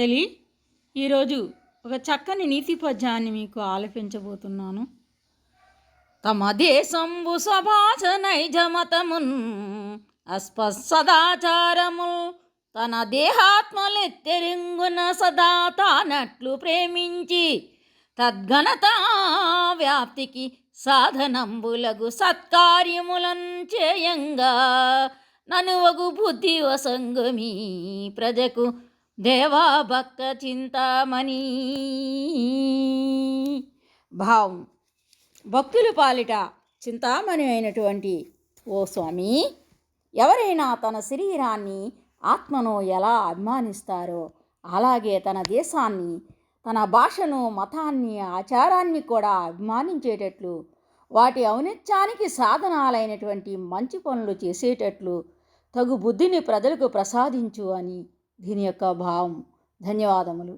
తెలి ఈరోజు ఒక చక్కని నీతి పద్యాన్ని మీకు ఆలపించబోతున్నాను. తమ దేశంబు సభాస నైజమతమున్ అస్పసదాచారముల్ తన దేహాత్మలెత్తెరింగున సదా తానట్లు ప్రేమించి తద్ఘనత వ్యాప్తికి సాధనంబులగు సత్కార్యములన్ చేయంగా ననువగు బుద్ధి వసంగమీ ప్రజకు దేవా భక్త చింతామణి. భావం: భక్తుల పాలిట చింతామణి అయినటువంటి ఓ స్వామి, ఎవరైనా తన శరీరాన్ని ఆత్మను ఎలా అభిమానిస్తారో అలాగే తన దేశాన్ని, తన భాషను, మతాన్ని, ఆచారాన్ని కూడా అభిమానించేటట్లు, వాటి ఔన్నత్యానికి సాధనాలైనటువంటి మంచి పనులు చేసేటట్లు తగు బుద్ధిని ప్రజలకు ప్రసాదించు అని దీని యొక్క భావం. ధన్యవాదములు.